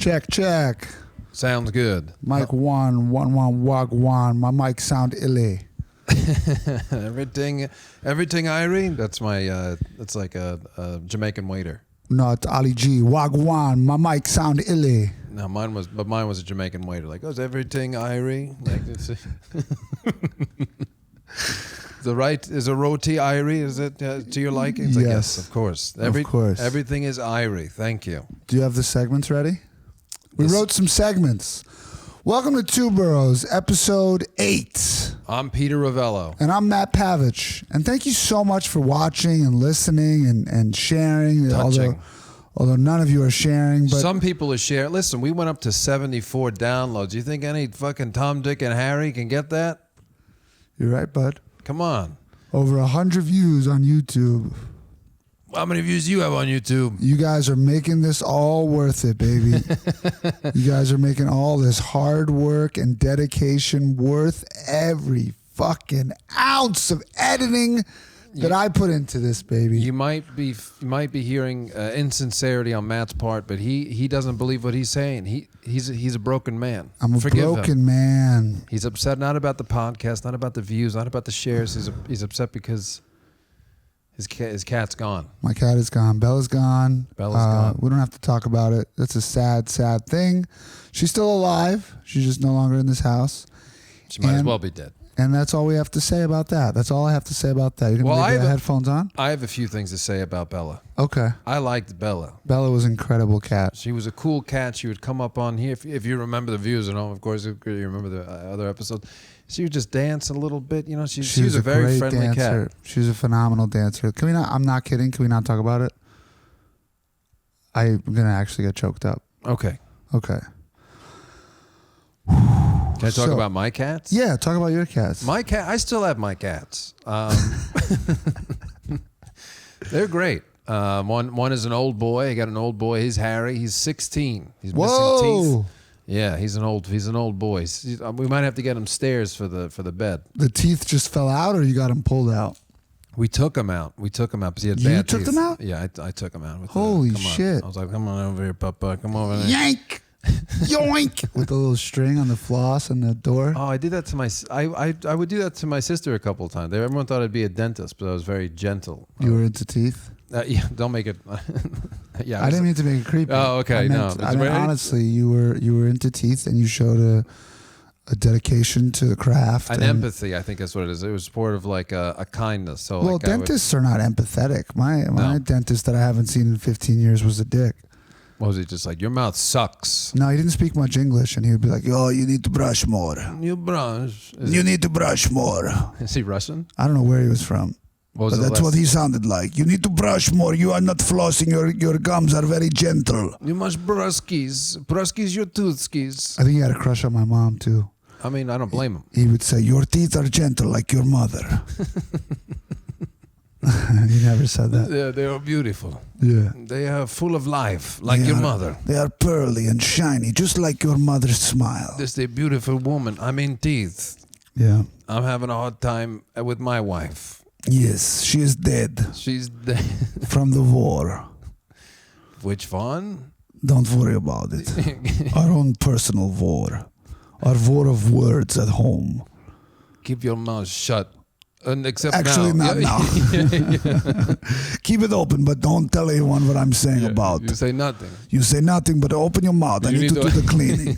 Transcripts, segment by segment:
Check. Sounds good. Mic 1, wag 1. My mic sound illy. everything Irie. That's my. That's like a Jamaican waiter. No, it's Ali G. Wag 1. My mic sound illy. No, mine was a Jamaican waiter. Like, is everything Irie? Like, is a roti Irie? Is it to your liking? It's like, yes, of course. Of course. Everything is Irie. Thank you. Do you have the segments ready? We wrote some segments. Welcome to Two Boroughs, episode 8. I'm Peter Revello. And I'm Matt Pavich. And thank you so much for watching and listening and sharing. Touching. Although none of you are sharing. But some people are sharing. Listen, we went up to 74 downloads. You think any fucking Tom, Dick, and Harry can get that? You're right, bud. Come on. Over 100 views on YouTube. How many views do you have on YouTube? You guys are making this all worth it, baby. You guys are making all this hard work and dedication worth every fucking ounce of editing that I put into this, baby. You might be hearing insincerity on Matt's part, but he doesn't believe what he's saying. He's a broken man. I'm a broken man. He's upset not about the podcast, not about the views, not about the shares. He's upset because his cat's gone. My cat is gone. Bella's gone. Gone. We don't have to talk about it. That's a sad, sad thing. She's still alive. She's just no longer in this house. She might as well be dead. And that's all we have to say about that. That's all I have to say about that. You're going to leave the headphones on? I have a few things to say about Bella. Okay. I liked Bella. Bella was an incredible cat. She was a cool cat. She would come up on here. If you remember the views at home, of course, if you remember the other episodes. She would just dance a little bit. You know, she was a very friendly dancer. cat. She was a phenomenal dancer. Can we not? I'm not kidding. Can we not talk about it? I'm going to actually get choked up. Okay. Can I talk about my cats? Yeah, talk about your cats. My cat, I still have my cats. They're great. One is an old boy. I got an old boy. He's Harry. He's 16. He's missing teeth. Yeah, he's an old boy. We might have to get him stairs for the bed. The teeth just fell out, or you got them pulled out? We took him out because he had bad teeth. You took them out? Yeah, I took him out. Holy shit! I was like, come on over here, Papa. Come over here. Yank. Yoink! With a little string on the floss and the door. Oh, I did that to I would do that to my sister a couple of times. Everyone thought I'd be a dentist, but I was very gentle. You were into teeth? Yeah, don't make it. Yeah, I didn't mean to make it creepy. Oh, okay, I mean, honestly, you were into teeth, and you showed a dedication to the craft. An empathy, I think that's what it is. It was sort of like a kindness. So, well, dentists are not empathetic. My dentist that I haven't seen in 15 years was a dick. What was he just like? Your mouth sucks. No, he didn't speak much English, and he would be like, "Oh, you need to brush more. You brush. You need to brush more." Is he Russian? I don't know where he was from. But that's what he sounded like. You need to brush more. You are not flossing. Your gums are very gentle. You must bruskies. Bruskies your toothskis. I think he had a crush on my mom, too. I mean, I don't blame him. He would say, "Your teeth are gentle like your mother." He never said that. Yeah, they are beautiful. Yeah. They are full of life, like your mother. They are pearly and shiny, just like your mother's smile. This is a beautiful woman. I mean, teeth. Yeah. I'm having a hard time with my wife. Yes, she is dead. She's dead. From the war. Which one? Don't worry about it. Our own personal war. Our war of words at home. Keep your mouth shut. Except actually, now. Not now. Keep it open, but don't tell anyone what I'm saying about. You say nothing. You say nothing, but open your mouth. I need to do the cleaning.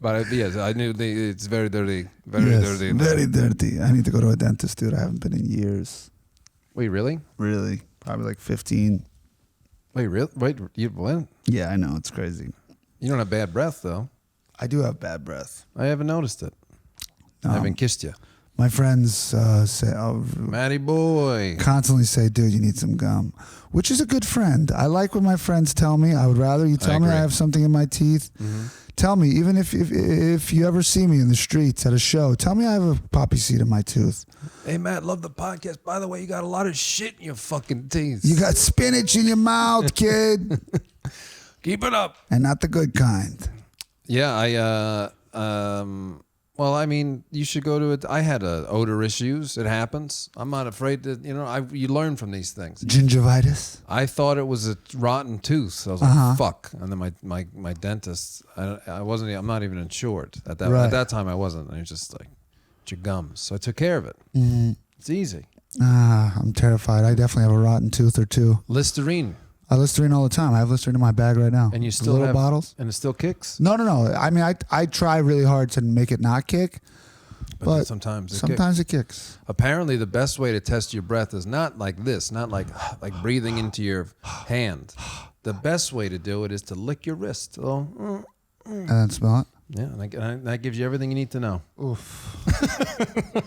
But yes, I knew it's very dirty. Dirty. Very dirty. I need to go to a dentist, dude. I haven't been in years. Wait, really? Really? Probably like 15. Wait, really? Wait, you went? Yeah, I know. It's crazy. You don't have bad breath, though. I do have bad breath. I haven't noticed it. I haven't kissed you. My friends say, Matty boy. Constantly say, dude, you need some gum. Which is a good friend. I like when my friends tell me. I would rather you tell me I have something in my teeth. Mm-hmm. Tell me, even if you ever see me in the streets at a show, tell me I have a poppy seed in my tooth. Hey, Matt, love the podcast. By the way, you got a lot of shit in your fucking teeth. You got spinach in your mouth, kid. Keep it up. And not the good kind. Yeah, Well, I mean, you should go to it. I had odor issues. It happens. I'm not afraid to, you learn from these things. Gingivitis. I thought it was a rotten tooth. So I was like, fuck. And then my dentist, I'm not even insured. At that time, I wasn't. And he was just like, it's your gums. So I took care of it. Mm-hmm. It's easy. I'm terrified. I definitely have a rotten tooth or two. Listerine. I Listerine all the time. I have Listerine in my bag right now. And you still little have bottles? And it still kicks? No. I mean, I try really hard to make it not kick. But sometimes it kicks. Apparently, the best way to test your breath is not like this, not like breathing into your hand. The best way to do it is to lick your wrist. And then smell it? Yeah, and that gives you everything you need to know. Oof.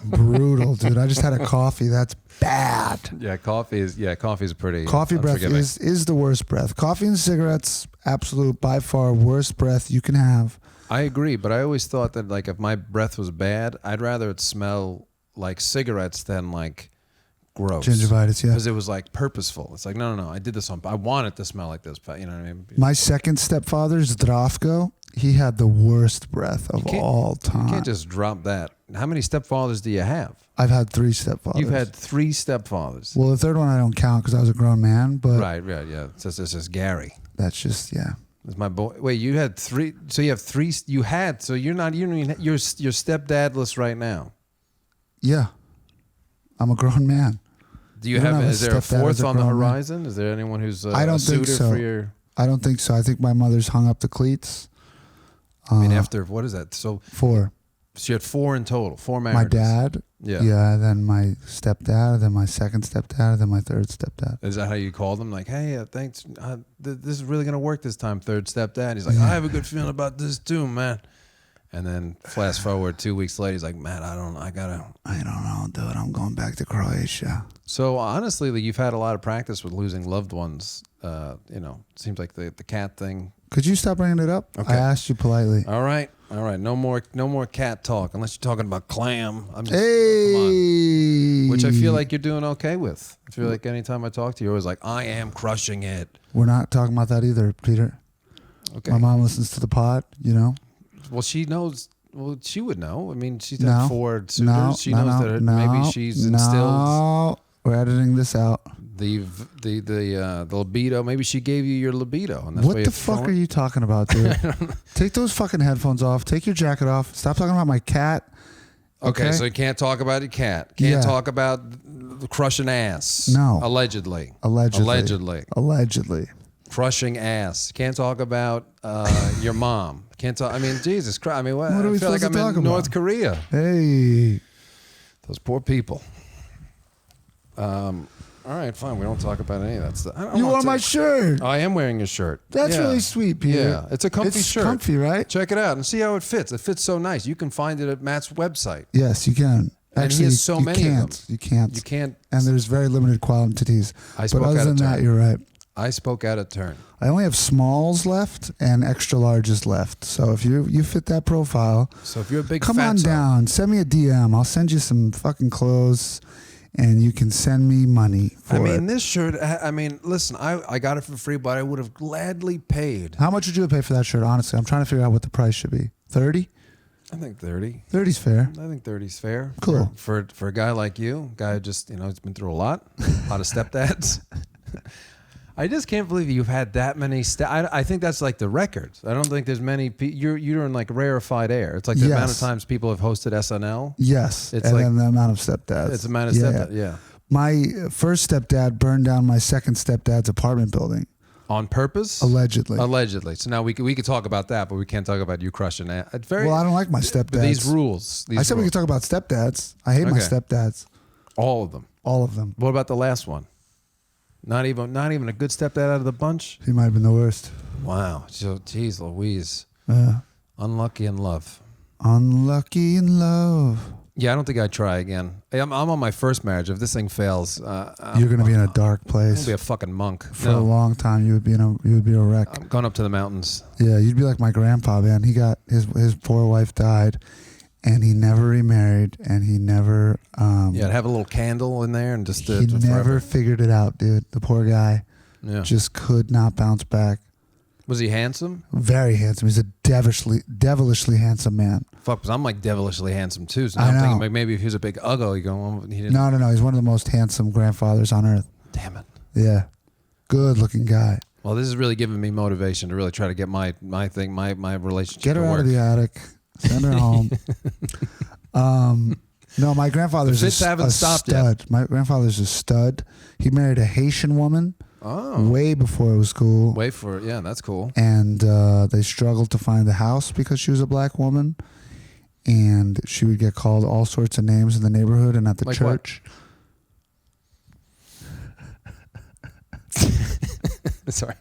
Brutal, dude. I just had a coffee. That's bad. Yeah, coffee is pretty. Coffee breath is the worst breath. Coffee and cigarettes, absolute, by far, worst breath you can have. I agree, but I always thought that like if my breath was bad, I'd rather it smell like cigarettes than like gross. Gingivitis, yeah. Because it was like purposeful. It's like, no, I did this I want it to smell like this, you know what I mean? My second stepfather, Zdravko, he had the worst breath of all time. You can't just drop that. How many stepfathers do you have? I've had 3 stepfathers. You've had 3 stepfathers. Well, the third one I don't count because I was a grown man, but... Right, yeah. It's just Gary. That's just, yeah. That's my boy. Wait, you had 3... So you have 3... You had... So you're not... You're stepdadless right now. Yeah. I'm a grown man. Do you have... Is there a 4th on the horizon? Is there anyone who's a suitor for your... I don't think so. I think my mother's hung up the cleats. I mean, after... What is that? So 4. So you had 4 in total. 4 marriages. My dad. Yeah, then my stepdad, then my second stepdad, then my third stepdad. Is that how you call them? Like, hey, thanks. This is really going to work this time, third stepdad. He's like, I have a good feeling about this too, man. And then fast forward 2 weeks later, he's like, man, I don't know, dude. I'm going back to Croatia. So honestly, you've had a lot of practice with losing loved ones. Seems like the cat thing. Could you stop bringing it up? Okay. I asked you politely. All right. No more cat talk unless you're talking about clam. I'm just, hey, come on. Which I feel like you're doing okay with. I feel like anytime I talk to you, you're always like, I am crushing it. We're not talking about that either, Peter. Okay. My mom listens to the pod, Well, she knows. Well, she would know. I mean, she's had 4 suitors. She knows that maybe she's instilled. No, we're editing this out. The libido. Maybe she gave you your libido. And that's what the fuck are you talking about, dude? Take those fucking headphones off. Take your jacket off. Stop talking about my cat. Okay, so you can't talk about your cat. Can't talk about the crushing ass. No. Allegedly. Crushing ass. Can't talk about your mom. Can't talk. I mean, Jesus Christ. I mean, what? What are we I feel like I'm in North Korea. Hey. Those poor people. All right, fine. We don't talk about any of that stuff. You wore my shirt. I am wearing your shirt. That's really sweet, Peter. Yeah, it's a comfy shirt. It's comfy, right? Check it out and see how it fits. It fits so nice. You can find it at Matt's website. Yes, you can. Actually, and he has so many of them. You can't. You can't. And there's very limited quantities. But other than that, you're right. I spoke out of turn. I only have smalls left and extra larges left. So if you fit that profile, so if you're a big come on down. Send me a DM. I'll send you some fucking clothes, and you can send me money for it. This shirt. I mean, listen. I got it for free, but I would have gladly paid. How much would you have paid for that shirt? Honestly, I'm trying to figure out what the price should be. 30. I think 30. 30's fair. I think 30's fair. Cool. For a guy like you, guy who just he's been through a lot of stepdads. I just can't believe you've had that many. I think that's like the record. I don't think there's many. You're in like rarefied air. It's like the amount of times people have hosted SNL. Yes, it's and like then the amount of stepdads. It's the amount of stepdads. Yeah. My first stepdad burned down my second stepdad's apartment building. On purpose? Allegedly. So now we could talk about that, but we can't talk about you crushing that. Well, I don't like my stepdads. These rules. I said we could talk about stepdads. I hate my stepdads. All of them. All of them. What about the last one? Not even a good stepdad out of the bunch? He might have been the worst. Wow. So, geez Louise. Yeah. Unlucky in love. Unlucky in love. Yeah, I don't think I'd try again. I'm on my first marriage. If this thing fails, you're going to be in a dark place. I'm going to be a fucking monk. For a long time, you would be a wreck. I'm going up to the mountains. Yeah, you'd be like my grandpa, man. He got his poor wife died, and he never remarried, and he never. I'd have a little candle in there and just. He never figured it out, dude. The poor guy. Yeah. Just could not bounce back. Was he handsome? Very handsome. He's a devilishly handsome man. Fuck, because I'm like devilishly handsome too. So I now I'm know. thinking like, maybe if he was a big uggo, he didn't. No. He's one of the most handsome grandfathers on earth. Damn it. Yeah. Good looking guy. Well, this is really giving me motivation to really try to get my relationship. Get her to out work. of the attic. Send her home. No, my grandfather's The fits haven't stopped yet. stud. My grandfather's a stud. He married a Haitian woman way before it was cool. Wait for it. Yeah, that's cool. And they struggled to find a house because she was a black woman. And she would get called all sorts of names in the neighborhood and at the Like church. Sorry.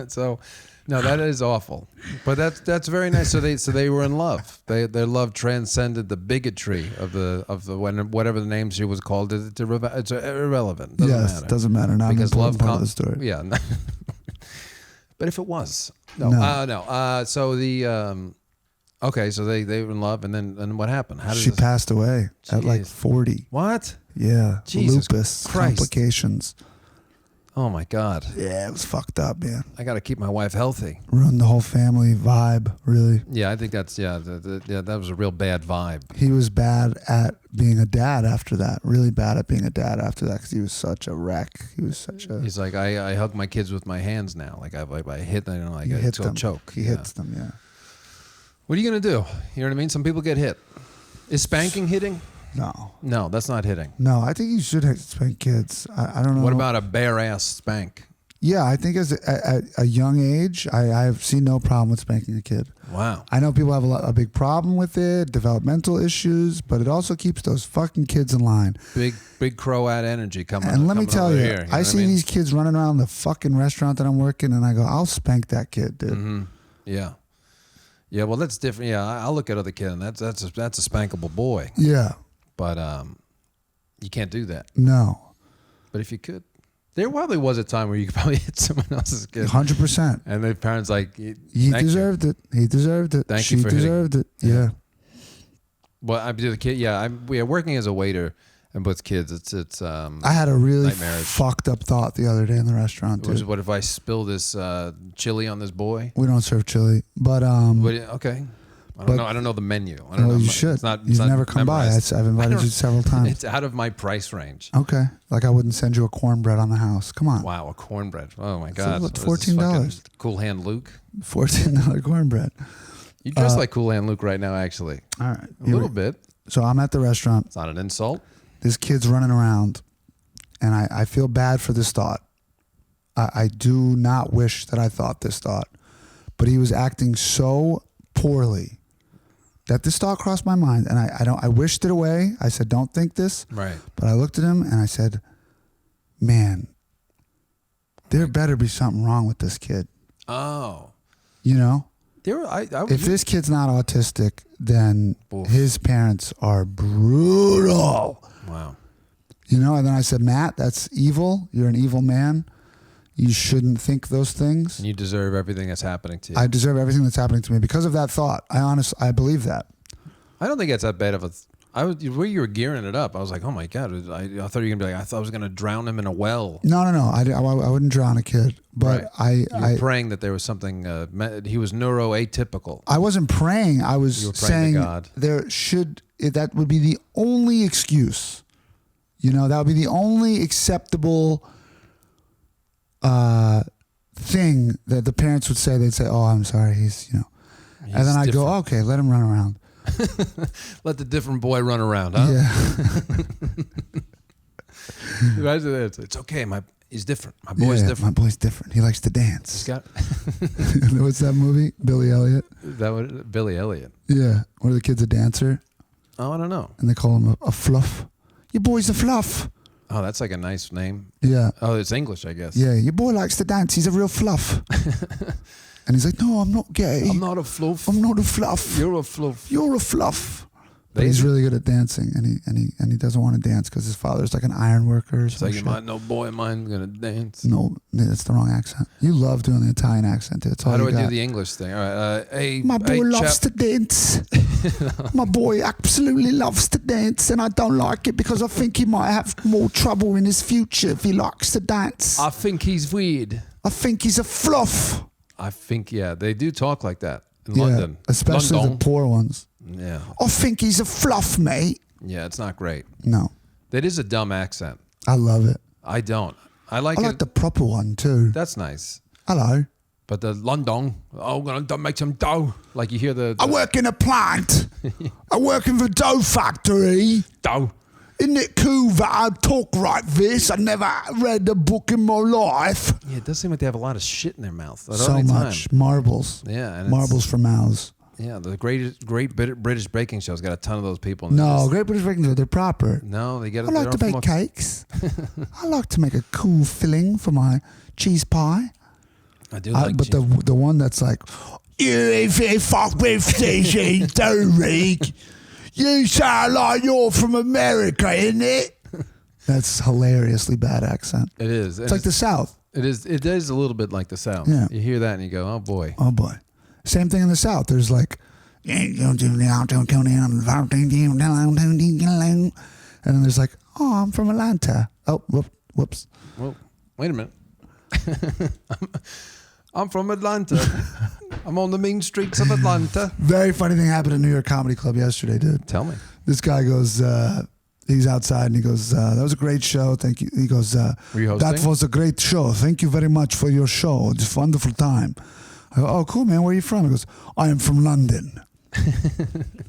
So, no, that is awful. But that's very nice. So they were in love. Their love transcended the bigotry of the whatever the name she was called. It's irrelevant. Doesn't matter. Doesn't matter. Not Because an love important part of the story. Yeah. But if it was no. So the okay. So they were in love, and what happened? How did She passed away at like 40. What? Yeah. Jesus Lupus Christ. complications. Oh my God. Yeah, it was fucked up, man. I got to keep my wife healthy. Ruined the whole family vibe, really. Yeah, I think that's that was a real bad vibe. He was bad at being a dad after that. Really bad at being a dad after that because he was such a wreck. He was such a... He's like, I hug my kids with my hands now. Like I hit them, like He I hits them. choke. He hits them, yeah. What are you gonna do? You know what I mean? Some people get hit. Is spanking hitting? No, that's not hitting. No, I think you should spank kids. I don't know. What about a bare ass spank? Yeah, I think at a young age, I've seen no problem with spanking a kid. Wow. I know people have a big problem with it, developmental issues, but it also keeps those fucking kids in line. Big Croat energy coming. And let me tell you, here, I see these kids running around the fucking restaurant that I'm working, and I go, I'll spank that kid, dude. Mm-hmm. Yeah. Yeah, well, that's different. Yeah, I'll look at other kid, and that's a spankable boy. Yeah. But you can't do that. No. But if you could, there probably was a time where you could probably hit someone else's kid. 100%. And the parents like, He deserved it. He deserved it. Thank you for deserved it. Yeah. Well, I do the kid. Yeah, we are working as a waiter and with kids. It's. I had a really nightmarish. fucked up thought the other day in the restaurant, dude. What if I spill this chili on this boy? We don't serve chili, but Okay. I don't know the menu. I don't know. You should. You've never come by. I've invited you several times. It's out of my price range. Okay. Like I wouldn't send you a cornbread on the house. Come on. Wow, a cornbread. Oh my God. What, $14? Cool Hand Luke. $14 cornbread. You dress like Cool Hand Luke right now, actually. All right. A little bit. So I'm at the restaurant. It's not an insult. This kid's running around, and I feel bad for this thought. I do not wish that I thought this thought, but he was acting so poorly that this thought crossed my mind, and I wished it away. I said, don't think this. Right. But I looked at him and I said, man, there better be something wrong with this kid. Oh. You know? If this kid's not autistic, then his parents are brutal. Wow. You know, and then I said, Matt, that's evil. You're an evil man. You shouldn't think those things. And you deserve everything that's happening to you. I deserve everything that's happening to me because of that thought. I believe that. I don't think it's that bad of a... where you were gearing it up, I was like, oh my God. I thought you were going to be like, I thought I was going to drown him in a well. No. I wouldn't drown a kid. But right. You were praying that there was something... he was neuroatypical. I wasn't praying. I was saying to God. That would be the only excuse. You know, that would be the only acceptable... thing that the parents would say. They'd say, oh, I'm sorry, he's and then I'd go, okay, let him run around. Let the different boy run around, huh? Yeah. It's okay, he's different. My boy's different. My boy's different. He likes to dance. He's got What's that movie? Billy Elliot? Billy Elliot. Yeah. Where the kid's a dancer. Oh, I don't know. And they call him a fluff. Your boy's a fluff. Oh, that's like a nice name. Yeah. Oh, it's English, I guess. Yeah, your boy likes to dance. He's a real fluff. And he's like, no, I'm not gay. I'm not a fluff. I'm not a fluff. You're a fluff. You're a fluff. But he's really good at dancing, and he doesn't want to dance because his father's like an iron worker. Or it's like, no boy of mine gonna dance. No, that's the wrong accent. You love doing the Italian accent. It's all How do you I got. do the English thing? All right, my boy loves to dance. My boy absolutely loves to dance, and I don't like it because I think he might have more trouble in his future if he likes to dance. I think he's weird. I think he's a fluff. I think, yeah, they do talk like that in London. Especially London. the poor ones. Yeah. I think he's a fluff, mate. Yeah, it's not great. No. That is a dumb accent. I love it. I don't. I like it. the proper one too. That's nice. Hello. But the London, I'm going to make some dough. Like you hear the I work in a plant. I work in the dough factory. dough. Isn't it cool that I talk like this? I never read a book in my life. Yeah, it does seem like they have a lot of shit in their mouth. At So any much. time. Marbles. Yeah. And Marbles for mouths. Yeah, the Great British Baking Show's got a ton of those people. In No, this. Great British Baking Show, they're proper. No, they get it. I like to bake cakes. I like to make a cool filling for my cheese pie. I do like But the one that's like, you fuck with CC Doric. You sound like you're from America, isn't it? That's hilariously bad accent. It is. It's like the South. It is. It is a little bit like the South. Yeah. You hear that and you go, oh boy. Oh boy. Same thing in the South. There's like, and then there's like, oh, I'm from Atlanta. Oh, whoops. Well, wait a minute. I'm from Atlanta. I'm on the mean streets of Atlanta. Very funny thing happened at New York Comedy Club yesterday, dude. Tell me. This guy goes, he's outside and he goes, that was a great show. Thank you. He goes, Were you hosting? that was a great show. Thank you very much for your show. It's a wonderful time. I go, oh, cool, man. Where are you from? He goes, I am from London.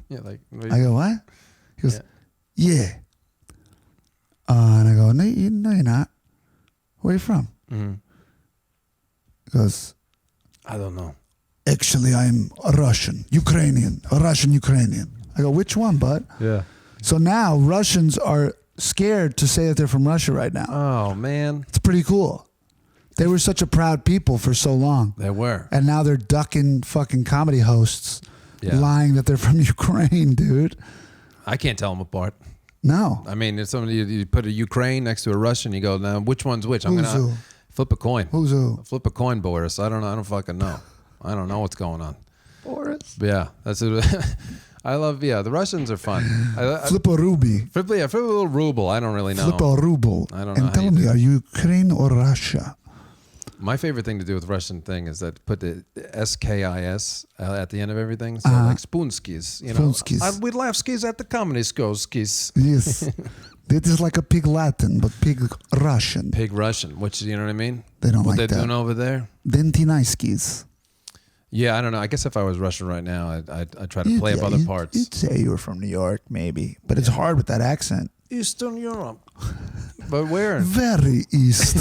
Yeah, like. I go, what? He goes, yeah. And I go, no, you're not. Where are you from? Mm-hmm. He goes, I don't know. actually, I'm a Russian, Ukrainian. I go, which one, bud? Yeah. So now Russians are scared to say that they're from Russia right now. Oh man, It's pretty cool. They were such a proud people for so long. they were. And now they're ducking fucking comedy hosts, lying that they're from Ukraine, dude. I can't tell them apart. No. I mean, if somebody you put a Ukraine next to a Russian, you go, now which one's which? I'm Who's gonna who? flip a coin. Who's who? Flip a coin, Boris. I don't know. I don't fucking know. I don't know what's going on. Boris. But yeah, that's it. I love. Yeah, the Russians are fun. Flip a ruby. Flip a little ruble. I don't really know. Flip a ruble. I don't know And how tell you me, do are you Ukraine or Russia? My favorite thing to do with Russian thing is that put the SKIS at the end of everything. So like spoonskis, you know. Spoonskis. We laugh skis at the comedy skis. Yes. That is like a pig Latin, but pig Russian. Pig Russian, which you know what I mean? They don't what like they're that. doing over there. Dentinaiskis. Yeah, I don't know. I guess if I was Russian right now, I'd try to play up other parts. You'd say you were from New York, maybe. But it's hard with that accent. Eastern Europe. But where? Very east.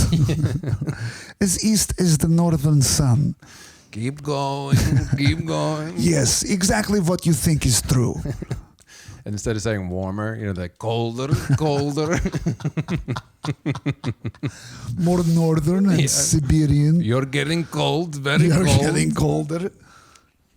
As east as the northern sun. Keep going, keep going. Yes, exactly what you think is true. And instead of saying warmer, you know, like colder, colder. More northern and Siberian. You're getting cold, very You're cold. getting colder.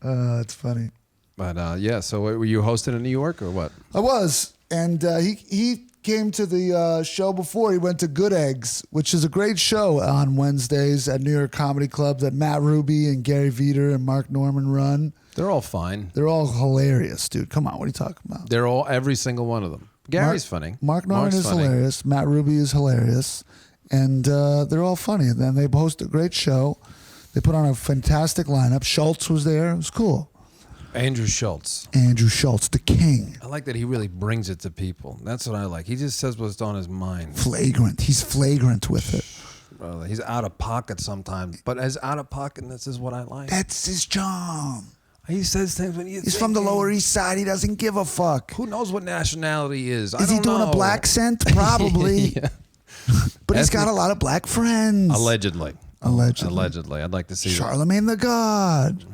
It's funny. But yeah, so were you hosting in New York or what? I was. And he came to the show before. He went to Good Eggs, which is a great show on Wednesdays at New York Comedy Club that Matt Ruby and Gary Veter and Mark Norman run. They're all fine. They're all hilarious, dude. Come on, what are you talking about? They're all, every single one of them. Gary's funny. Mark Norman Mark's is funny. hilarious. Matt Ruby is hilarious. And they're all funny. And then they host a great show. They put on a fantastic lineup. Schultz was there. It was cool. Andrew Schultz. Andrew Schultz, the king. I like that he really brings it to people. That's what I like. He just says what's on his mind. Flagrant. He's flagrant with it. Brother, he's out of pocket sometimes, but as out of pocket, this is what I like. That's his charm. He says things when you. He's from the Lower East Side. He doesn't give a fuck. Who knows what nationality he is? Is he doing a black scent? Probably. Yeah. But he's got a lot of black friends. Allegedly. Allegedly. I'd like to see Charlemagne the God.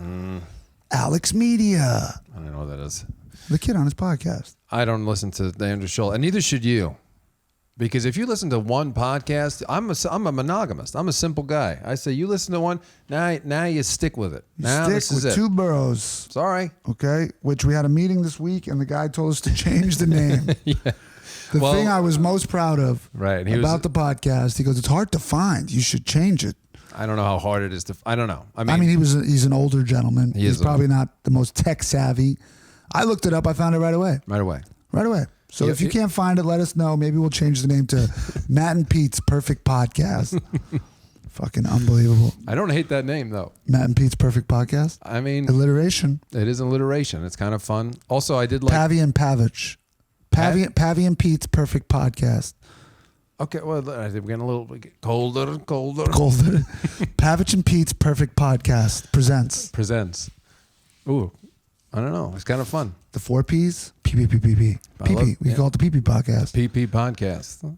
Alex Media. that. I don't know what that is. The kid on his podcast. I don't listen to Andrew Schultz, and neither should you. Because if you listen to one podcast, I'm a monogamist. I'm a simple guy. I say you listen to one, now you stick with it. Now Stick this is with it. two boroughs. Sorry. Okay, which we had a meeting this week, and the guy told us to change the name. Yeah. The thing I was most proud of Right, about the podcast, he goes, it's hard to find. You should change it. I don't know how hard it is to. I don't know. I mean He's an older gentleman. He's is probably not the most tech savvy. I looked it up. I found it right away. right away. Right away. So if you can't find it, let us know. Maybe we'll change the name to Matt and Pete's Perfect Podcast. Fucking unbelievable. I don't hate that name though. Matt and Pete's Perfect Podcast. I mean, alliteration. It is alliteration. It's kind of fun. Also, I did like Pavich and Pavich. Pavich and Pete's Perfect Podcast. Okay, well, I think we're getting a little colder. Pavich and Pete's Perfect Podcast presents. Ooh, I don't know. It's kind of fun. The 4 P's? P. We call it the PP Podcast. PP Podcast.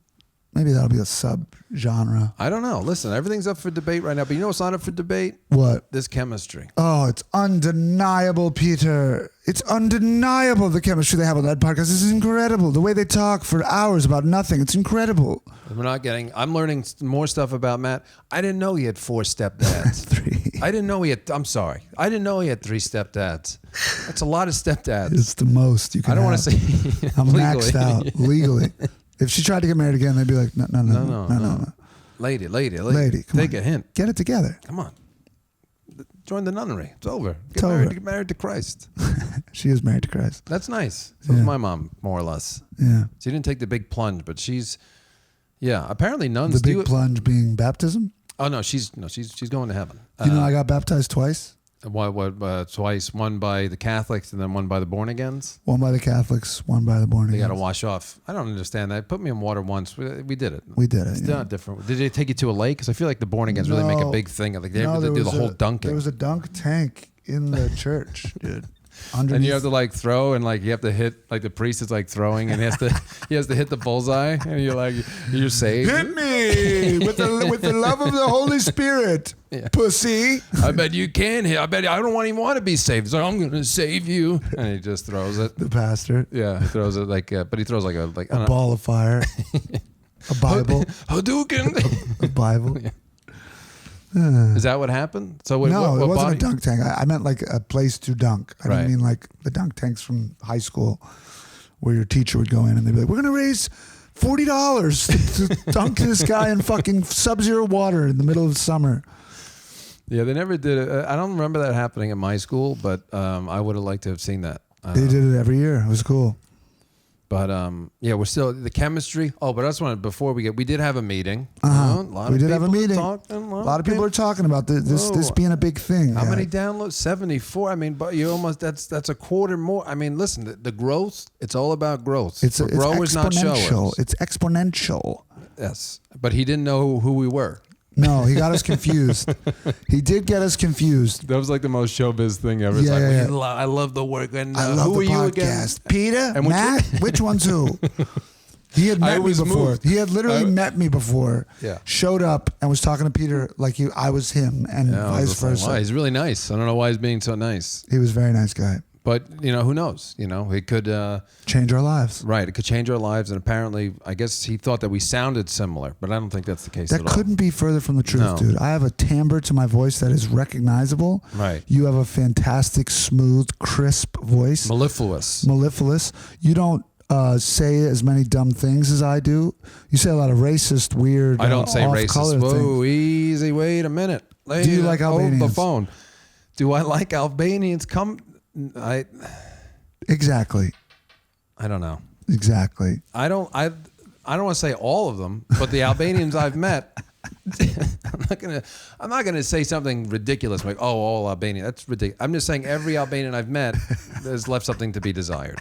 Maybe that'll be a sub-genre. I don't know. Listen, everything's up for debate right now. But you know what's not up for debate? What? This chemistry. Oh, it's undeniable, Peter. It's undeniable, the chemistry they have on that podcast. This is incredible. The way they talk for hours about nothing. It's incredible. I'm learning more stuff about Matt. I didn't know he had 4 stepdads. 3. I didn't know he had 3 stepdads. That's a lot of stepdads. It's the most you can I don't have. want to say I'm maxed out legally. If she tried to get married again, they'd be like, no. Lady, come take on. a hint. Get it together. Come on. Join the nunnery. It's over. Get married to Christ. She is married to Christ. That's nice. So is my mom, more or less. Yeah. She didn't take the big plunge, but apparently nuns do. The big plunge being baptism? Oh, no, she's going to heaven. You know, I got baptized twice. Twice, one by the Catholics and then one by the born agains. One by the Catholics, one by the born agains. They got to wash off. I don't understand that. Put me in water once. We did it. It's not different. Did they take you to a lake? Because I feel like the born agains really make a big thing. Like they do the whole dunking. There was a dunk tank in the church, dude. Underneath. And you have to like throw and like you have to hit, like the priest is like throwing and he has to hit the bullseye and you're saved. Hit me with the love of the Holy Spirit, pussy. I bet you can hit. I don't even want to be saved. So I'm going to save you. And he just throws it. The pastor. Yeah, he throws it but he throws like a ball of fire, a Bible, Hadouken, a Bible. Yeah. Is that what happened? So what it wasn't a dunk tank. I meant like a place to dunk. I didn't mean like the dunk tanks from high school where your teacher would go in and they'd be like, we're going to raise $40 to dunk this guy in fucking sub-zero water in the middle of summer. Yeah, they never did it. I don't remember that happening at my school, but I would have liked to have seen that. They did it every year. It was cool. But we're still the chemistry. Oh, but I just wanted we did have a meeting. We did have a meeting. A lot of people are talking about this being a big thing. How many downloads? 74. I mean, but you almost that's a quarter more. I mean, listen, the growth. It's all about growth. It's growers, not showers. It's exponential. Yes, but he didn't know who we were. No, he got us confused. He did get us confused. That was like the most showbiz thing ever. Yeah, I love the work. And I love who the are podcast. You again? Peter? And Matt? Which one's who? He had met me before. Moved. He had literally met me before. Yeah. Showed up and was talking to Peter like I was him and vice versa. Why? He's really nice. I don't know why he's being so nice. He was a very nice guy. But, who knows? It could... change our lives. Right. It could change our lives. And apparently, I guess he thought that we sounded similar, but I don't think that's the case at all. That couldn't be further from the truth, dude. I have a timbre to my voice that is recognizable. Right. You have a fantastic, smooth, crisp voice. Mellifluous. You don't say as many dumb things as I do. You say a lot of racist, weird, I don't say racist. Whoa, things. Easy. Wait a minute. Do you like Albanians? Hold the phone. Do I like Albanians? Exactly. I don't know. Exactly. I don't want to say all of them, but the Albanians I've met, I'm not gonna say something ridiculous like, oh, all Albanians. That's ridiculous. I'm just saying every Albanian I've met has left something to be desired.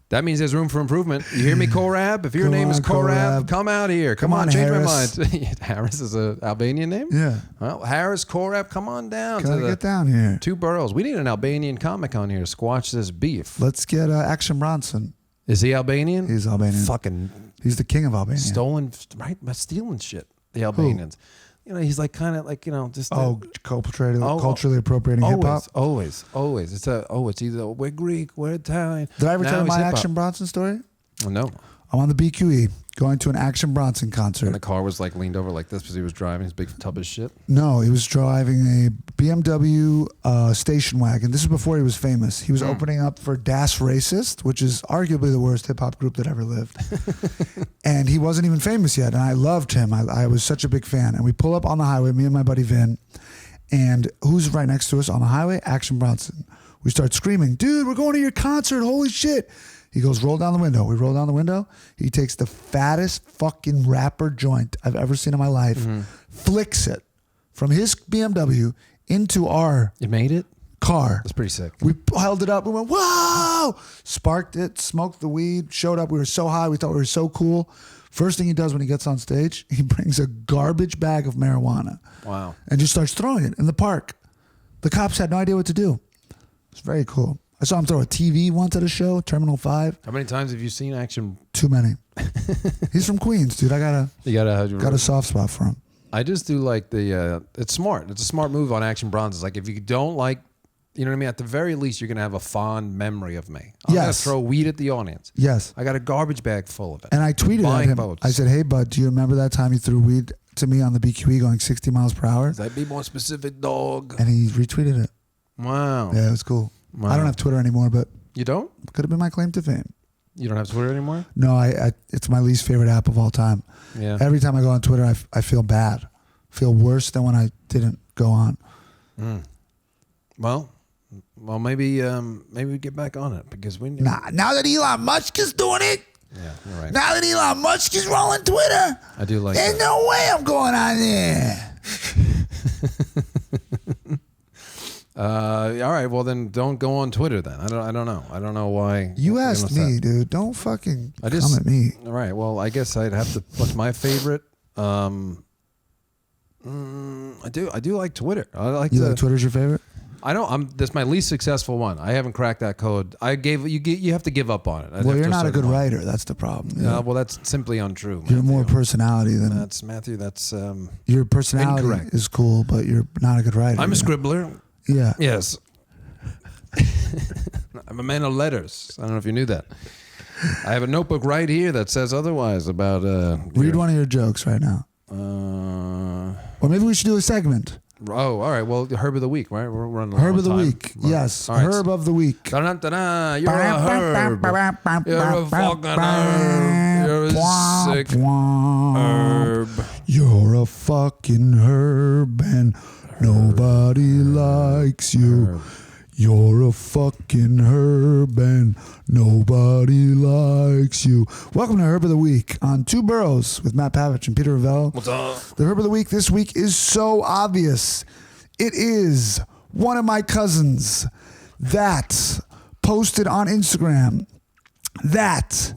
That means there's room for improvement. You hear me, Korab? If your name is Korab, come out here. Come on, change Harris. my mind. Harris is an Albanian name? Yeah. Well, Harris, Korab, come on down. Get down here. 2 boroughs. We need an Albanian comic on here to squash this beef. Let's get Action Bronson. Is he Albanian? He's Albanian. He's the king of Albania. Stealing shit. The Albanians. Who? He's like kind of like, just... culturally appropriating hip-hop? Always. It's either we're Greek, we're Italian. Did I ever tell you my Action Bronson story? No. I'm on the BQE going to an Action Bronson concert. And the car was like leaned over like this because he was driving his big tub of shit? No, he was driving a BMW station wagon. This is before he was famous. He was opening up for Das Racist, which is arguably the worst hip-hop group that ever lived. And he wasn't even famous yet, and I loved him. I was such a big fan. And we pull up on the highway, me and my buddy Vin, and who's right next to us on the highway? Action Bronson. We start screaming, dude, we're going to your concert. Holy shit. He goes, roll down the window. We roll down the window. He takes the fattest fucking wrapper joint I've ever seen in my life, flicks it from his BMW into our You made it? car. That's pretty sick. We held it up. We went, whoa! Sparked it, smoked the weed, showed up. We were so high. We thought we were so cool. First thing he does when he gets on stage, he brings a garbage bag of marijuana. Wow. And just starts throwing it in the park. The cops had no idea what to do. It's very cool. I saw him throw a TV once at a show, Terminal 5. How many times have you seen Action? Too many. He's from Queens, dude. I got a soft spot for him. I just do like it's smart. It's a smart move on Action Bronze. It's like if you don't like, you know what I mean? At the very least, you're going to have a fond memory of me. I'm going to throw weed at the audience. Yes. I got a garbage bag full of it. And I tweeted at him. Votes. I said, hey, bud, do you remember that time you threw weed to me on the BQE going 60 miles per hour? Be more specific, dog. And he retweeted it. Wow. Yeah, it was cool. Wow. I don't have Twitter anymore, but You don't? could have been my claim to fame. You don't have Twitter anymore? No, it's my least favorite app of all time. Yeah. Every time I go on Twitter, I feel bad. Feel worse than when I didn't go on. Well, maybe we get back on it because we. Nah, now that Elon Musk is doing it. Yeah, you're right. Now that Elon Musk is rolling Twitter. I do like. There's no way I'm going on there. All right. Well, then don't go on Twitter. Then I don't know. I don't know why. You asked me, dude. Don't fucking come at me. All right. Well, I guess I'd have to. What's my favorite? I do like Twitter. I like. You like Twitter's your favorite? I don't. That's my least successful one. I haven't cracked that code. You have to give up on it. Well, you're not a good writer. That's the problem. Well, that's simply untrue. You're Matthew. more personality than That's Matthew. That's your personality incorrect. is cool, but you're not a good writer. I'm a scribbler. Yeah. Yes. I'm a man of letters. I don't know if you knew that. I have a notebook right here that says otherwise about. Read one of your jokes right now. Or maybe we should do a segment. Oh, all right. Well, Herb of the Week, right? We're running Herb of the time. Week. Yes. All right. Herb of the Week. Da-da-da-da. You're a herb. You're a fucking herb. You're a sick herb. You're a fucking herb and nobody likes you. Herb. You're a fucking herb and nobody likes you. Welcome to Herb of the Week on Two Boroughs with Matt Pavich and Peter Revello. What's up? The Herb of the Week this week is so obvious. It is one of my cousins that posted on Instagram that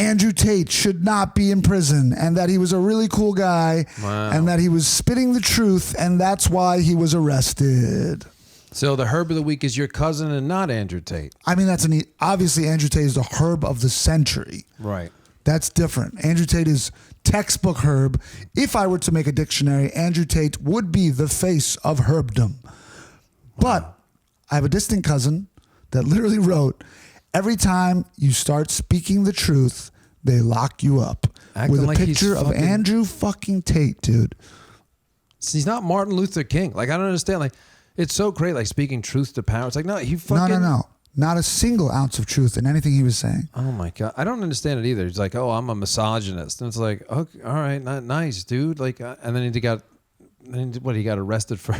Andrew Tate should not be in prison and that he was a really cool guy and that he was spitting the truth and that's why he was arrested. So the Herb of the Week is your cousin and not Andrew Tate. I mean, obviously Andrew Tate is the herb of the century. Right. That's different. Andrew Tate is textbook herb. If I were to make a dictionary, Andrew Tate would be the face of herbdom. But I have a distant cousin that literally wrote, every time you start speaking the truth, they lock you up. Acting with a like he's picture of fucking- Andrew fucking Tate, dude. He's not Martin Luther King. Like, I don't understand. Like, it's so great, like speaking truth to power. It's like, no, he fucking. No. Not a single ounce of truth in anything he was saying. Oh my God. I don't understand it either. He's like, oh, I'm a misogynist. And it's like, okay, all right, not nice, dude. Like, and then he got arrested for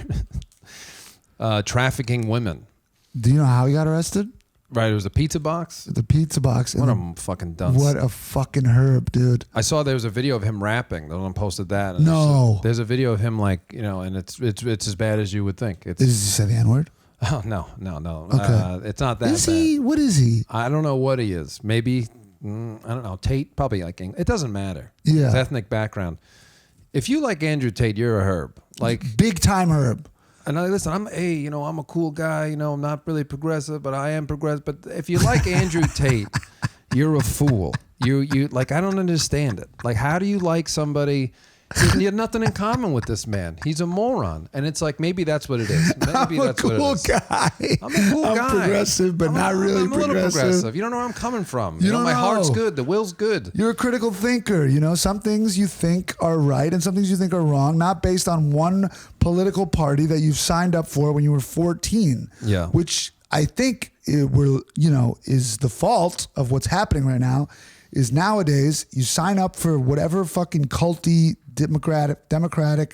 trafficking women. Do you know how he got arrested? Right. It was a pizza box. The pizza box. What a fucking dunce. What a fucking herb, dude. I saw there was a video of him rapping. No one posted that. And No. There's a video of him like, and it's as bad as you would think. It's, Did he say the N-word? Oh, no. Okay. It's not that Is bad. he? What is he? I don't know what he is. Maybe, I don't know. Tate, probably like, it doesn't matter. Yeah. His ethnic background. If you like Andrew Tate, you're a herb. Like, Big time herb. and listen, I'm a cool guy. I'm not really progressive, but I am progressive. But if you like Andrew Tate, you're a fool. You like, I don't understand it. Like, how do you like somebody? You have nothing in common with this man. He's a moron. And it's like, maybe that's what it is. Maybe I'm that's a cool what it is. guy. I'm a cool guy. I'm progressive, but not really I'm a little progressive. progressive. You don't know where I'm coming from. You don't my know. heart's good. The will's good. You're a critical thinker. Some things you think are right and some things you think are wrong, not based on one political party that you've signed up for when you were 14. Yeah. Which I think is the fault of what's happening right now. Is nowadays you sign up for whatever fucking culty Democratic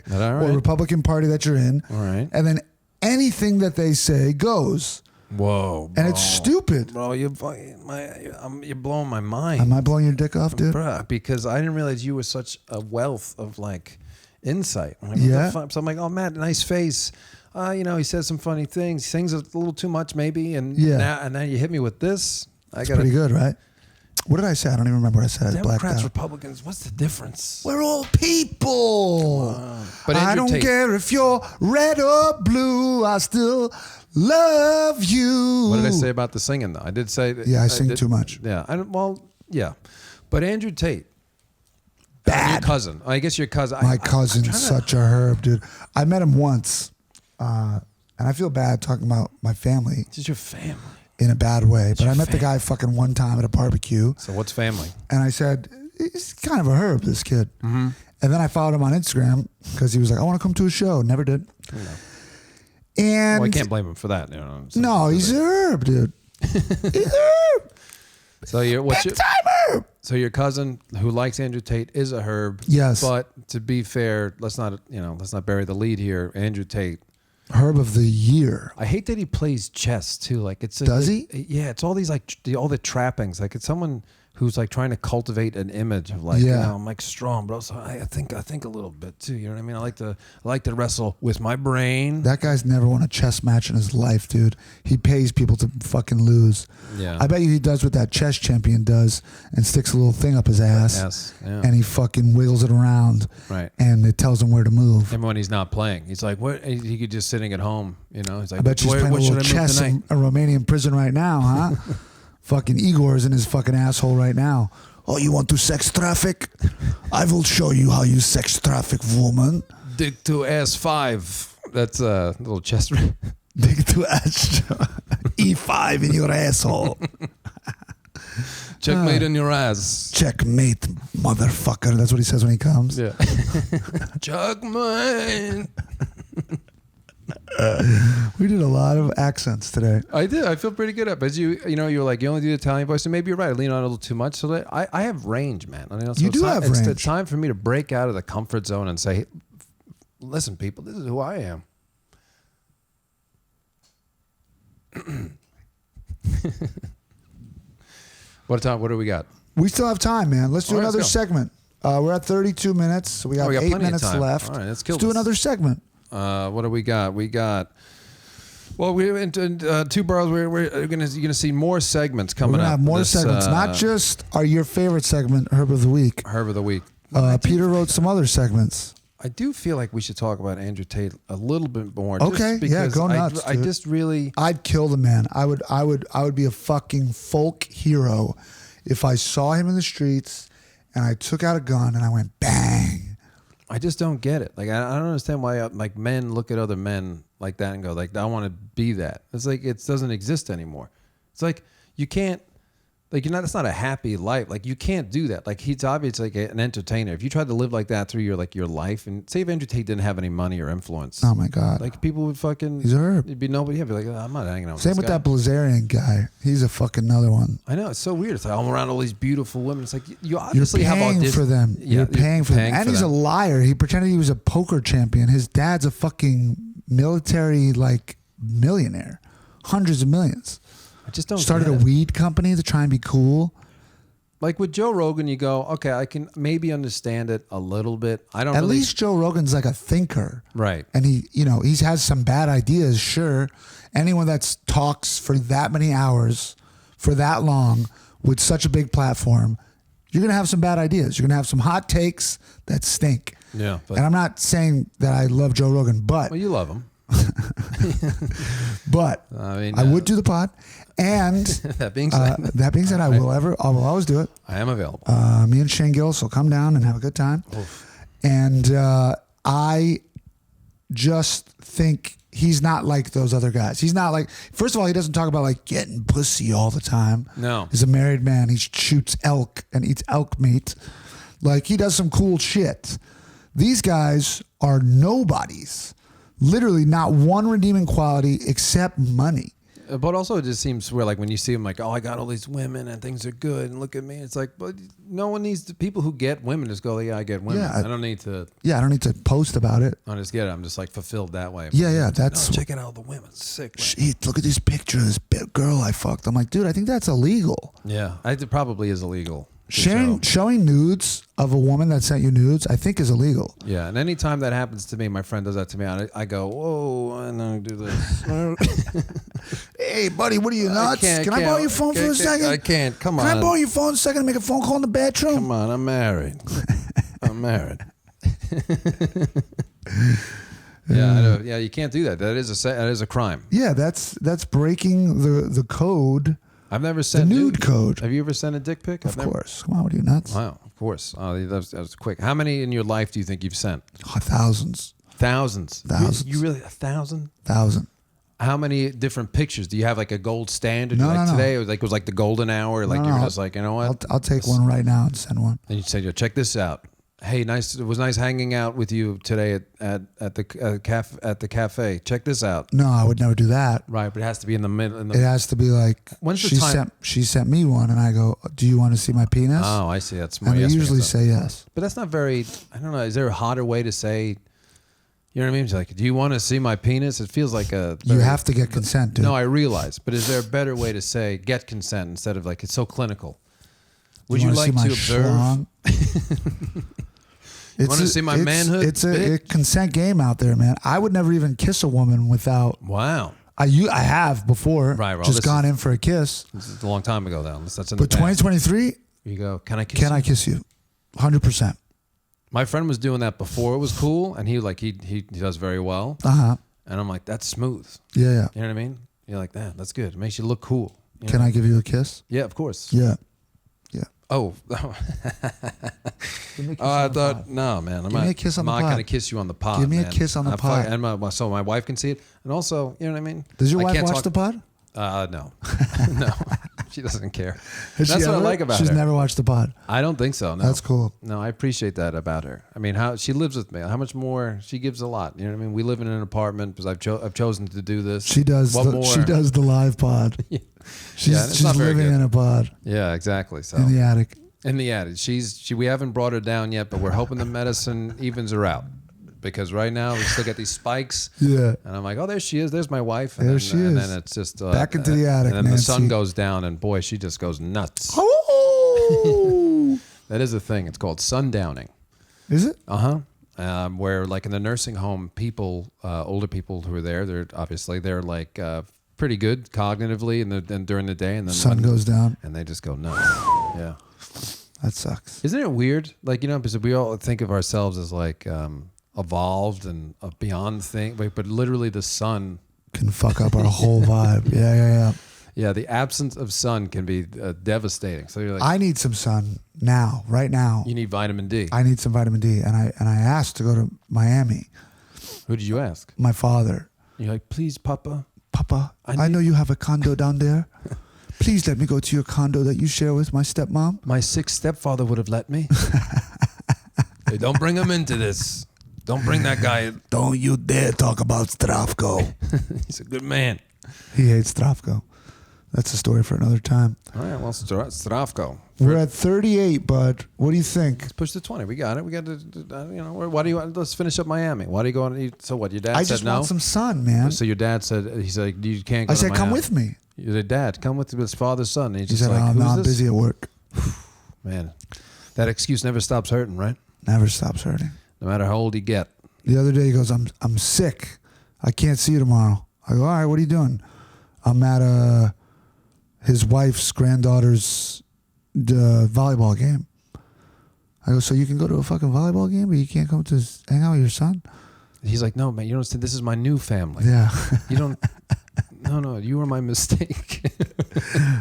Is that all or right? Republican party that you're in, All right. and then anything that they say goes. Whoa, bro. And it's stupid. Bro, you're blowing my mind. Am I blowing your dick off, dude? Bruh, because I didn't realize you were such a wealth of like insight. I'm like, Yeah. what the fuck? So I'm like, oh, Matt, nice face. He says some funny things. He sings a little too much, maybe. And now you hit me with this. It's pretty good, right? What did I say? I don't even remember what I said. Democrats, Republicans, what's the difference? We're all people. But I don't care if you're red or blue. I still love you. What did I say about the singing, though? I did say that. Yeah, I sing too much. Yeah. Yeah. But Andrew Tate. Bad. Your cousin. I guess your cousin. My cousin's such a herb, dude. I met him once, and I feel bad talking about my family. This is your family. In a bad way. But I met the guy fucking one time at a barbecue. So what's family? And I said, he's kind of a herb, this kid. Mm-hmm. And then I followed him on Instagram because he was like, I want to come to a show. Never did. No. And well, I can't blame him for that. You know, no, he's a herb, dude. He's a herb. So herb. So your cousin who likes Andrew Tate is a herb. Yes. But to be fair, let's not bury the lead here. Andrew Tate. Herb of the year. I hate that he plays chess too. Like does he? Yeah, it's all these like all the trappings. Like it's someone who's like trying to cultivate an image of like, I'm like strong, but also I think a little bit too. You know what I mean? I like to wrestle with my brain. That guy's never won a chess match in his life, dude. He pays people to fucking lose. Yeah. I bet you he does what that chess champion does and sticks a little thing up his ass. Yes. Yeah. And he fucking wiggles it around. Right. And it tells him where to move. And when he's not playing, he's like, what? He could just sitting at home, you know. He's like, I bet you're playing a little chess in a Romanian prison right now, huh? Fucking Igor's in his fucking asshole right now. Oh, you want to sex traffic? I will show you how you sex traffic, woman. Dick to ass 5. That's a little chess. Dick to ass. E5 in your asshole. Checkmate in your ass. Checkmate, motherfucker. That's what he says when he comes. Yeah. Checkmate. We did a lot of accents today. I did. I feel pretty good at it. But you were like, you only do the Italian voice. And maybe you're right. I lean on it a little too much. So I have range, man. I mean, you do have range. It's time for me to break out of the comfort zone and say, listen, people, this is who I am. What do we got? We still have time, man. Let's do another segment. We're at 32 minutes, so we got 8 minutes left. All right, let's do another segment. What do we got? Well, we're into Two Boroughs. You're gonna see more segments coming up. We're gonna have more segments, not just your favorite segment, Herb of the Week. Herb of the Week. Peter wrote some other segments. I do feel like we should talk about Andrew Tate a little bit more. Okay, yeah, go nuts. I just really, I'd kill the man. I would be a fucking folk hero if I saw him in the streets and I took out a gun and I went bang. I just don't get it. Like I don't understand why like men look at other men like that and go like, I want to be that. It's like it doesn't exist anymore. It's like you can't. Like that's not a happy life. Like you can't do that. Like he's obviously like an entertainer. If you tried to live like that through your life, and say if Andrew Tate didn't have any money or influence, oh my god, like people would fucking. He's a herb. It'd be nobody. Yeah, be like, I'm not hanging out. Same with that Blazarian guy. He's a fucking another one. I know it's so weird. It's like I'm around all these beautiful women. It's like you obviously you're paying have for them. Yeah, you're paying for them. And he's a liar. He pretended he was a poker champion. His dad's a fucking military millionaire, hundreds of millions. I just don't. Started a weed company to try and be cool. Like with Joe Rogan, you go, okay, I can maybe understand it a little bit. I don't. At least Joe Rogan's like a thinker, right? And he has some bad ideas. Sure, anyone that talks for that many hours, for that long, with such a big platform, you're gonna have some bad ideas. You're gonna have some hot takes that stink. Yeah. And I'm not saying that I love Joe Rogan, but you love him. But I would do the pod, and that being said, I will always do it. I am available. Me and Shane Gillis will come down and have a good time. Oof. And I just think he's not like those other guys. He's not like, first of all, he doesn't talk about like getting pussy all the time. No, he's a married man. He shoots elk and eats elk meat. Like he does some cool shit. These guys are nobodies. Literally not one redeeming quality except money. But also it just seems where like when you see them like, oh, I got all these women and things are good and look at me. It's like, but no one needs to, people who get women just go, yeah, I get women. Yeah, I don't need to. Yeah, I don't need to post about it. I just get it. I'm just like fulfilled that way. Yeah, that's. No, checking out all the women. Sick. Man. Shit, look at these pictures. Big girl I fucked. I'm like, dude, I think that's illegal. Yeah, it probably is illegal. Showing nudes of a woman that sent you nudes, I think is illegal. Yeah, and anytime that happens to me, my friend does that to me, I go, whoa, and then I do this. Hey, buddy, what are you, nuts? Can I borrow your phone for a second? I can't. Come on. Can I borrow your phone a second to make a phone call in the bathroom? Come on, I'm married. I'm married. Yeah, I know. Yeah, you can't do that. That is a crime. Yeah, that's breaking the code. I've never sent the nude code. Have you ever sent a dick pic? Of course. Come on, what are you, nuts? Wow, of course. That was quick. How many in your life do you think you've sent? Oh, thousands. Thousands. You really 1,000? 1,000. How many different pictures do you have? Like a gold standard? No. Today it was like the golden hour. Like you're just like, you know what? I'll take one right now and send one. And you say, yo, check this out. Hey, nice. It was nice hanging out with you today at the cafe. Check this out. No, I would never do that. Right, but it has to be in the middle. It has to be like when's the time? She sent me one, and I go, "Do you want to see my penis?" Oh, I see. That's more. And they usually say yes. But that's not very. I don't know. Is there a hotter way to say? You know what I mean? It's like, do you want to see my penis? It feels like a. You have to get consent, dude. No, I realize. But is there a better way to say get consent instead of like it's so clinical? Would you like to observe? You want to see my manhood? It's a consent game out there, man. I would never even kiss a woman without. Wow. I have before. Right, well, just gone in for a kiss. This is a long time ago, though. That's in but the past. 2023. You go. Can I kiss you? Can I kiss you? 100%. My friend was doing that before it was cool, and he does very well. And I'm like, that's smooth. Yeah. You know what I mean? You're like, that's good. It makes you look cool. Can I give you a kiss? Yeah, of course. Yeah. Oh. I thought, no, man. I'm not going to kiss you on the pod. Give me a kiss on the pod. So my wife can see it. And also, you know what I mean? Does your wife watch the pod? No. No. She doesn't care. That's what I like about her. She's never watched the pod. I don't think so. No. That's cool. No, I appreciate that about her. I mean, how she lives with me. How much more she gives a lot. You know what I mean? We live in an apartment because I've chosen to do this. She does. She does the live pod. Yeah. She's living in a pod. Yeah, exactly. So in the attic. In the attic. We haven't brought her down yet, but we're hoping the medicine evens her out. Because right now we still get these spikes. Yeah. And I'm like, oh, there she is. There's my wife. And there she is. And then it's just back into the attic. And then the sun goes down, and boy, she just goes nuts. Oh. That is a thing. It's called sundowning. Is it? Where like in the nursing home, people, older people who are there, they're like pretty good cognitively, and during the day, and then sun goes down, and they just go nuts. Yeah. That sucks. Isn't it weird? Like, you know, because we all think of ourselves as like evolved and a beyond thing, but literally the sun can fuck up our whole vibe. Yeah. Yeah, the absence of sun can be devastating. So you're like, I need some sun now, right now. You need vitamin D. I need some vitamin D, and I asked to go to Miami. Who did you ask? My father. You're like, please, Papa. Papa, I know you have a condo down there. Please let me go to your condo that you share with my stepmom. My sick stepfather would have let me. Hey, don't bring him into this. Don't bring that guy in. Don't you dare talk about Stravko. He's a good man. He hates Stravko. That's a story for another time. All right, well, Stravko. We're at 38, bud. What do you think? Let's push to 20. We got it. We got to, why do you want, let's finish up Miami. Why do you go on? So what, your dad said no? I just want some sun, man. So your dad said, he said, you can't go to Miami. I said, come with me. You said, Dad, come with his father's son. And he said, like, no, I'm busy at work. Man, that excuse never stops hurting, right? Never stops hurting. No matter how old you get. The other day he goes, I'm sick. I can't see you tomorrow. I go, all right, what are you doing? I'm at his wife's granddaughter's volleyball game. I go, so you can go to a fucking volleyball game, but you can't come to hang out with your son? He's like, no, man, you don't understand. This is my new family. Yeah. You don't. No, you were my mistake.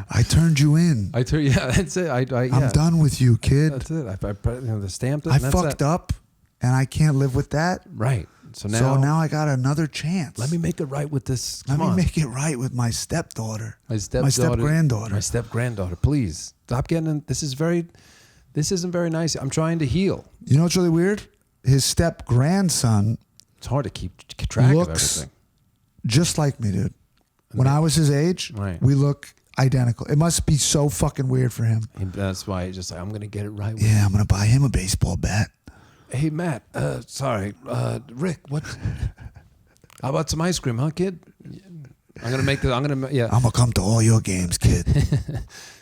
I turned you in. Yeah, that's it. I'm done with you, kid. That's it. I stamped it. I fucked up, and I can't live with that. Right. So now I got another chance. Let me make it right with this. Let me make it right with my stepdaughter. My step-granddaughter. My step-granddaughter. Please stop getting in. This isn't very nice. I'm trying to heal. You know what's really weird? His step-grandson. It's hard to keep track of everything. Just like me, dude. When I was his age, Right. we look identical. It must be so fucking weird for him. That's why he's just like, I'm going to get it right. Yeah, I'm going to buy him a baseball bat. Hey, Matt, sorry, Rick, what? How about some ice cream, huh, kid? I'm going to make this, I'm going to, yeah. I'm going to come to all your games, kid.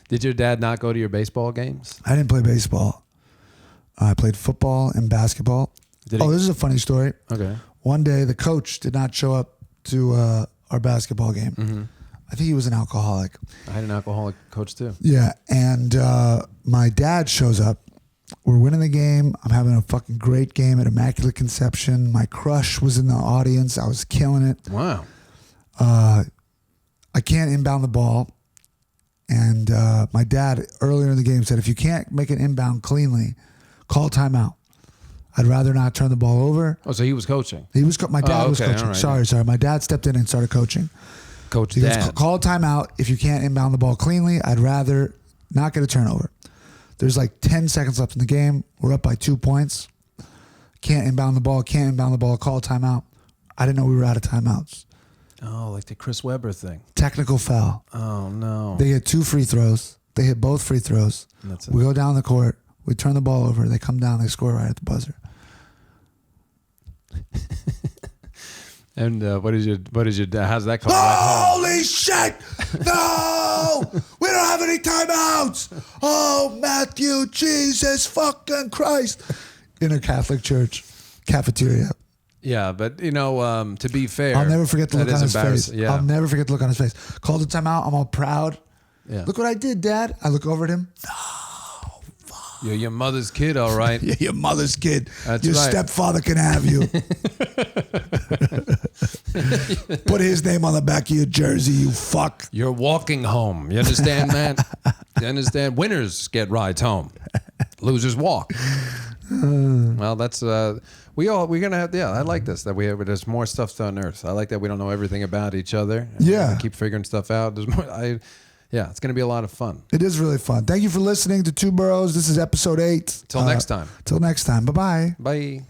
Did your dad not go to your baseball games? I didn't play baseball. I played football and basketball. Did he? This is a funny story. Okay. One day, the coach did not show up to our basketball game. Mm-hmm. I think he was an alcoholic. I had an alcoholic coach too. Yeah, and my dad shows up. We're winning the game. I'm having a fucking great game at Immaculate Conception. My crush was in the audience. I was killing it. Wow. I can't inbound the ball. And my dad, earlier in the game, said, if you can't make an inbound cleanly, call timeout. I'd rather not turn the ball over. Oh, so he was coaching. He was. My dad was okay, coaching. all right. Sorry. My dad stepped in and started coaching. Coach He goes, Dad. call a timeout. If you can't inbound the ball cleanly, I'd rather not get a turnover. There's like 10 seconds left in the game. We're up by 2 points. Can't inbound the ball. Call a timeout. I didn't know we were out of timeouts. Oh, like the Chris Webber thing. Technical foul. Oh, no. They hit 2 free throws. They hit both free throws. That's it. We go down the court. We turn the ball over. They come down. They score right at the buzzer. And what is your dad? How's that called? Holy shit! No! We don't have any timeouts! Oh, Matthew, Jesus fucking Christ. In a Catholic church cafeteria. Yeah, but to be fair, I'll never forget the that look is on his face. embarrassing. Yeah. I'll never forget the look on his face. Called the timeout. I'm all proud. Yeah. Look what I did, Dad. I look over at him. You're your mother's kid, all right. Yeah, your mother's kid. That's your right. stepfather can have you. Put his name on the back of your jersey, you fuck. You're walking home. You understand, man? You understand? Winners get rides home. Losers walk. Well, that's we're gonna have. Yeah, I like this. That there's more stuff to unearth. I like that we don't know everything about each other. Yeah. We keep figuring stuff out. There's more. Yeah, it's gonna be a lot of fun. It is really fun. Thank you for listening to Two BoROughs. This is episode 8. Till next time. Till next time. Bye-bye. Bye.